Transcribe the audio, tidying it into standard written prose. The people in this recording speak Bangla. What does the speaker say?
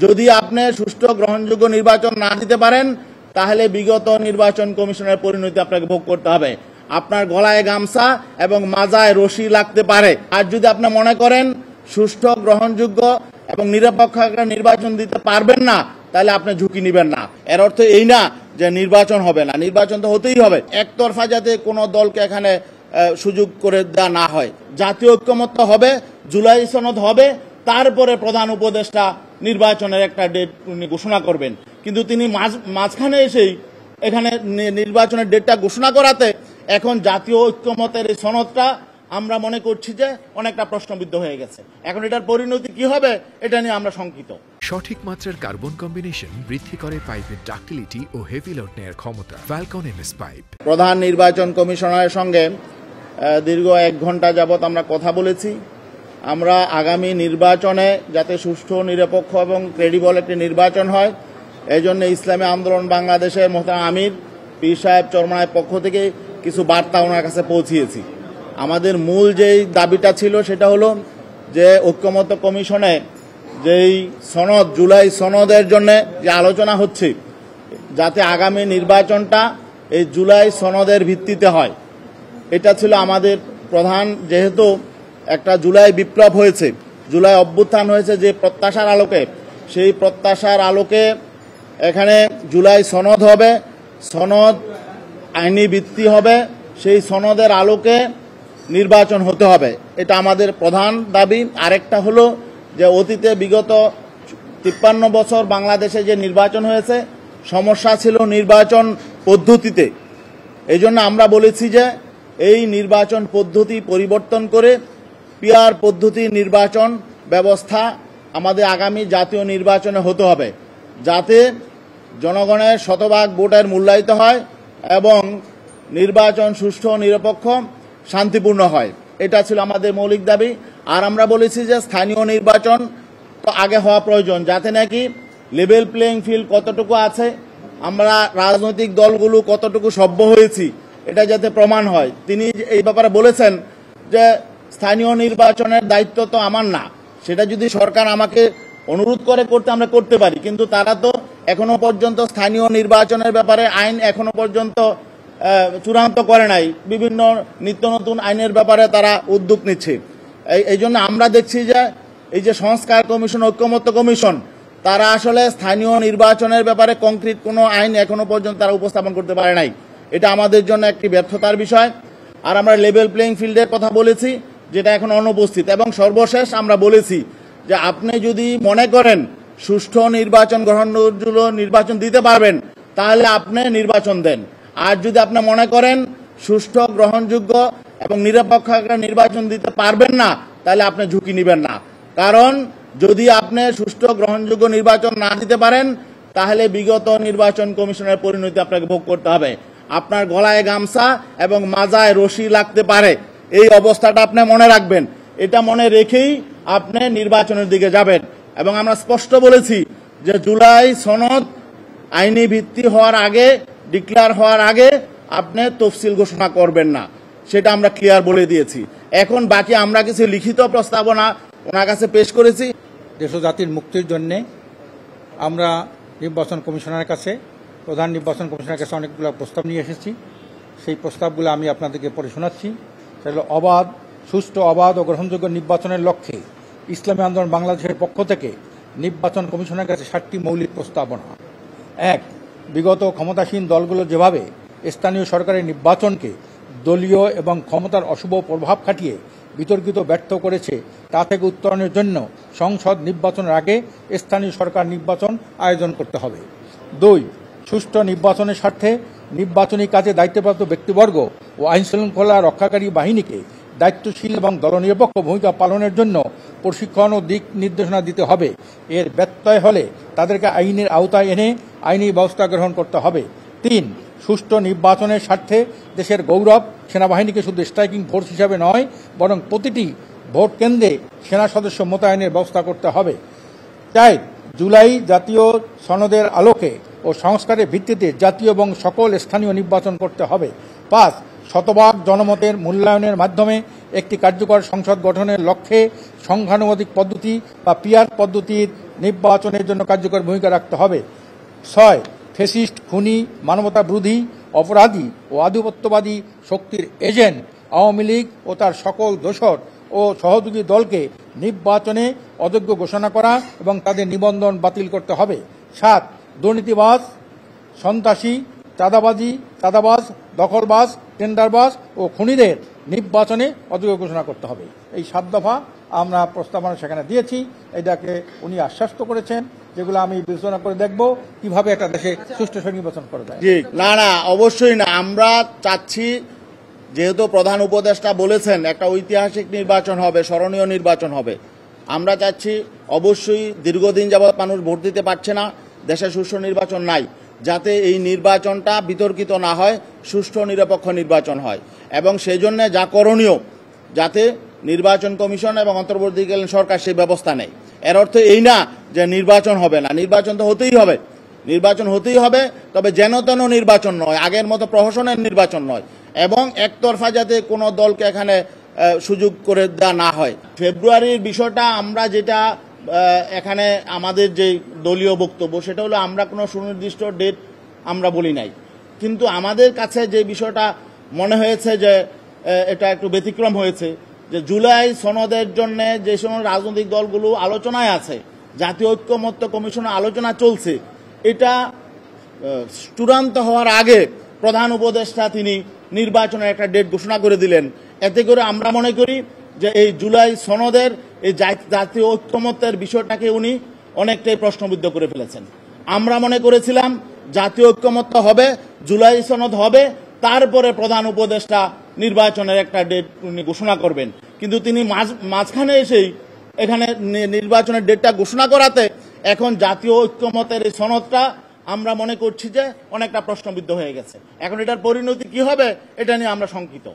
যদি আপনি সুষ্ঠু গ্রহণযোগ্য নির্বাচন না দিতে পারেন তাহলে বিগত নির্বাচন কমিশনের পরিণতি আপনাকে ভোগ করতে হবে। আপনার গলায় গামছা এবং মাজায় রশি লাগতে পারে। আর যদি আপনি মনে করেন সুষ্ঠু গ্রহণযোগ্য এবং নিরপেক্ষ নির্বাচন দিতে পারবেন না তাহলে আপনি ঝুঁকি নেবেন না। এর অর্থ এই না যে নির্বাচন হবে না, নির্বাচন তো হতেই হবে। একতরফা যাতে কোনো দলকে এখানে সুযোগ করে দেওয়া না হয়। জাতীয় ঐক্যমত্য হবে, জুলাই সনদ হবে, তারপরে প্রধান উপদেষ্টা নির্বাচনের একটা ডেট ঘোষণা করবেন। কিন্তু তিনি মাঝখানে এসেই এখানে নির্বাচনের ডেটটা ঘোষণা করাতে এখন জাতীয় ঐক্যমতের এই সনদটা আমরা মনে করছি যে অনেকটা প্রশ্নবিদ্ধ হয়ে গেছে। এখন এটার পরিণতি কি হবে এটা নিয়ে আমরা শঙ্কিত। সঠিক মাত্রার কার্বন কম্বিনেশন বৃদ্ধি করে পাইপের ডাক্টিলিটি ও হেভি লোড নেয়ার ক্ষমতা। Falcon MS pipe. প্রধান নির্বাচন কমিশনারের সঙ্গে দীর্ঘ 1 ঘন্টা যাবৎ আমরা কথা বলেছি। আমরা আগামী নির্বাচনে যাতে সুষ্ঠু, নিরপেক্ষ এবং ক্রেডিবল একটি নির্বাচন হয়, এই জন্য ইসলামী আন্দোলন বাংলাদেশের মোহতারাম আমির পীর সাহেব চরমনায়ের পক্ষ থেকে কিছু বার্তা ওনার কাছে পৌঁছিয়েছি। আমাদের মূল যেই দাবিটা ছিল সেটা হলো যে ঐক্যমত্য কমিশনে যেই সনদ, জুলাই সনদের জন্য যে আলোচনা হচ্ছে, যাতে আগামী নির্বাচনটা এই জুলাই সনদের ভিত্তিতে হয়। এটা ছিল আমাদের প্রধান। যেহেতু একটা জুলাই বিপ্লব হয়েছে, জুলাই অভ্যুত্থান হয়েছে যে প্রত্যাশার আলোকে, সেই প্রত্যাশার আলোকে এখানে জুলাই সনদ হবে, সনদ আইনি ভিত্তি হবে, সেই সনদের আলোকে নির্বাচন হতে হবে। এটা আমাদের প্রধান দাবি। আরেকটা হলো যে অতীতে বিগত 53 বছর বাংলাদেশে যে নির্বাচন হয়েছে, সমস্যা ছিল নির্বাচন পদ্ধতিতে। এই জন্য আমরা বলেছি যে এই নির্বাচন পদ্ধতি পরিবর্তন করে পিয়ার পদ্ধতি নির্বাচন ব্যবস্থা আমাদের আগামী জাতীয় নির্বাচনে হতে হবে, যাতে জনগণের শতভাগ ভোটের মূল্যায়িত হয় এবং নির্বাচন সুষ্ঠু, নিরপেক্ষ, শান্তিপূর্ণ হয়। এটা ছিল আমাদের মৌলিক দাবি। আর আমরা বলেছি যে স্থানীয় নির্বাচন তো আগে হওয়া প্রয়োজন, যাতে নাকি লেভেল প্লেইং ফিল্ড কতটুকু আছে, আমরা রাজনৈতিক দলগুলো কতটুকু সভ্য হয়েছি, এটা যাতে প্রমাণ হয়। তিনি এই ব্যাপারে বলেছেন যে স্থানীয় নির্বাচনের দায়িত্ব তো আমার না, সেটা যদি সরকার আমাকে অনুরোধ করে করতে আমরা করতে পারি, কিন্তু তারা তো এখনো পর্যন্ত স্থানীয় নির্বাচনের ব্যাপারে আইন এখনো পর্যন্ত চূড়ান্ত করে নাই। বিভিন্ন নিত্য নতুন আইনের ব্যাপারে তারা উদ্যোগ নিচ্ছে। এই জন্য আমরা দেখছি যে এই যে সংস্কার কমিশন, ঐক্যমত্য কমিশন, তারা আসলে স্থানীয় নির্বাচনের ব্যাপারে কংক্রিট কোনো আইন এখনো পর্যন্ত তারা উপস্থাপন করতে পারে নাই। এটা আমাদের জন্য একটি ব্যর্থতার বিষয়। আর আমরা লেভেল প্লেইং ফিল্ডের কথা বলেছি, যেটা এখন অনুপস্থিত। এবং সর্বশেষ আমরা বলেছি যে আপনি যদি মনে করেন সুষ্ঠু নির্বাচন, গ্রহণযোগ্য নির্বাচন দিতে পারবেন তাহলে আপনি নির্বাচন দেন। আর যদি আপনি মনে করেন সুষ্ঠু, গ্রহণযোগ্য এবং নিরপেক্ষ নির্বাচন দিতে পারবেন না তাহলে আপনি ঝুঁকি নেবেন না। কারণ যদি আপনি সুষ্ঠু, গ্রহণযোগ্য নির্বাচন না দিতে পারেন তাহলে বিগত নির্বাচন কমিশনের পরিণতি আপনাকে ভোগ করতে হবে। আপনার গলায় গামছা এবং মাজায় রশি লাগতে পারে। এই অবস্থাটা আপনি মনে রাখবেন। এটা মনে রেখেই আপনি নির্বাচনের দিকে যাবেন। এবং আমরা স্পষ্ট বলেছি যে জুলাই সনদ আইনি ভিত্তি হওয়ার আগে, ডিক্লেয়ার হওয়ার আগে আপনি তফসিল ঘোষণা করবেন না, সেটা আমরা ক্লিয়ার বলে দিয়েছি। এখন বাকি আমরা কিছু লিখিত প্রস্তাবনা ওনার কাছে পেশ করেছি। দেশ ও জাতির মুক্তির জন্য আমরা নির্বাচন কমিশনের কাছে, প্রধান নির্বাচন কমিশনের কাছে অনেকগুলো প্রস্তাব নিয়ে এসেছি। সেই প্রস্তাবগুলো আমি আপনাদেরকে পড়ে শোনাচ্ছি। সেগুলো অবাধ, সুষ্ঠু, অবাধ ও গ্রহণযোগ্য নির্বাচনের লক্ষ্যে ইসলামী আন্দোলন বাংলাদেশের পক্ষ থেকে নির্বাচন কমিশনের কাছে 7টি মৌলিক প্রস্তাবনা। 1. বিগত ক্ষমতাসীন দলগুলো যেভাবে স্থানীয় সরকারের নির্বাচনকে দলীয় এবং ক্ষমতার অশুভ প্রভাব খাটিয়ে বিতর্কিত ব্যর্থ করেছে, তা থেকে উত্তরণের জন্য সংসদ নির্বাচনের আগে স্থানীয় সরকার নির্বাচন আয়োজন করতে হবে। 2. সুষ্ঠু নির্বাচনের স্বার্থে নির্বাচনী কাজে দায়িত্বপ্রাপ্ত ব্যক্তিবর্গ ও আইনশৃঙ্খলা রক্ষাকারী বাহিনীকে দায়িত্বশীল এবং দলনিরপেক্ষ ভূমিকা পালনের জন্য প্রশিক্ষণ ও দিক নির্দেশনা দিতে হবে। এর ব্যত্যয় হলে তাদেরকে আইনের আওতায় এনে আইনি ব্যবস্থা গ্রহণ করতে হবে। 3. সুষ্ঠু নির্বাচনের স্বার্থে দেশের গৌরব সেনাবাহিনীকে শুধু স্ট্রাইকিং ফোর্স হিসাবে নয়, বরং প্রতিটি ভোট কেন্দ্রে সেনা সদস্য মোতায়েনের ব্যবস্থা করতে হবে। 4. জুলাই জাতীয় সনদের আলোকে ও সংস্কারের ভিত্তিতে জাতীয় এবং সকল স্থানীয় নির্বাচন করতে হবে। 5. শতভাগ জনমতের মূল্যায়নের মাধ্যমে একটি কার্যকর সংসদ গঠনের লক্ষ্যে সংখ্যানুপাতিক পদ্ধতি বা পিয়ার পদ্ধতির নির্বাচনের জন্য কার্যকর ভূমিকা রাখতে হবে। 6 ফ্যাসিস্ট, খুনি, মানবতা বিরোধী, অপরাধী ও আধিপত্যবাদী শক্তির এজেন্ট আওয়ামী লীগ ও তার সকল দোসর ও সহযোগী দলকে নির্বাচনে অযোগ্য ঘোষণা করা এবং তাদের নিবন্ধন বাতিল করতে হবে। 7 দুর্নীতিবাজ, সন্ত্রাসী, চাঁদাবাজ, দখলবাজ, টেন্ডারবাজ ও খুনিদের নির্বাচনে অযোগ্য ঘোষণা করতে হবে। এই 7 দফা আমরা প্রস্তাবনা সেখানে দিয়েছি। এটাকে উনি আশ্বস্ত করেছেন, যেগুলো আমি বিবেচনা করে দেখব কিভাবে একটা দেশে সুষ্ঠু নির্বাচন করা যায়। জি, না অবশ্যই না। আমরা চাচ্ছি, যেহেতু প্রধান উপদেষ্টা বলেছেন একটা ঐতিহাসিক নির্বাচন হবে, স্মরণীয় নির্বাচন হবে, আমরা চাচ্ছি অবশ্যই দীর্ঘদিন যাবৎ মানুষ ভোট দিতে পারছে না, দেশে সুষ্ঠু নির্বাচন নাই, যাতে এই নির্বাচনটা বিতর্কিত না হয়, সুষ্ঠু নিরপেক্ষ নির্বাচন হয়। এবং সেই জন্য যা করণীয়, যাতে নির্বাচন কমিশন এবং অন্তর্বর্তীকালীন সরকার সেই ব্যবস্থা নেয়। এর অর্থ এই না যে নির্বাচন হবে না, নির্বাচন তো হতেই হবে, নির্বাচন হতেই হবে, তবে যেন তেন নির্বাচন নয়, আগের মতো প্রহসনের নির্বাচন নয়, এবং একতরফা যাতে কোনো দলকে এখানে সুযোগ করে দেওয়া না হয়। ফেব্রুয়ারির বিষয়টা আমরা যেটা এখানে আমাদের যে দলীয় বক্তব্য, সেটা হলো আমরা কোনো সুনির্দিষ্ট ডেট আমরা বলি নাই, কিন্তু আমাদের কাছে যে বিষয়টা মনে হয়েছে যে এটা একটু ব্যতিক্রম হয়েছে, যে জুলাই সনদের জন্য যে সময় রাজনৈতিক দলগুলো আলোচনায় আছে, জাতীয় ঐক্যমত্য কমিশনে আলোচনা চলছে, এটা চূড়ান্ত হওয়ার আগে প্রধান উপদেষ্টা তিনি নির্বাচনের একটা ডেট ঘোষণা করে দিলেন। এতে করে আমরা মনে করি যে এই জুলাই সনদের এই জাতীয় ঐক্যমত্যের বিষয়টাকে উনি অনেকটাই প্রশ্নবিদ্ধ করে ফেলেছেন। আমরা মনে করেছিলাম জাতীয় ঐক্যমত্য হবে, জুলাই সনদ হবে, তারপরে প্রধান উপদেষ্টা নির্বাচনের একটা ডেট উনি ঘোষণা করবেন, কিন্তু তিনি মাঝখানে এসেই এখানে নির্বাচনের ডেটটা ঘোষণা করাতে এখন জাতীয় ঐক্যমতের এই সনদটা আমরা মনে করছি যে অনেকটা প্রশ্নবিদ্ধ হয়ে গেছে। এখন এটার পরিণতি কি হবে এটা নিয়ে আমরা শঙ্কিত।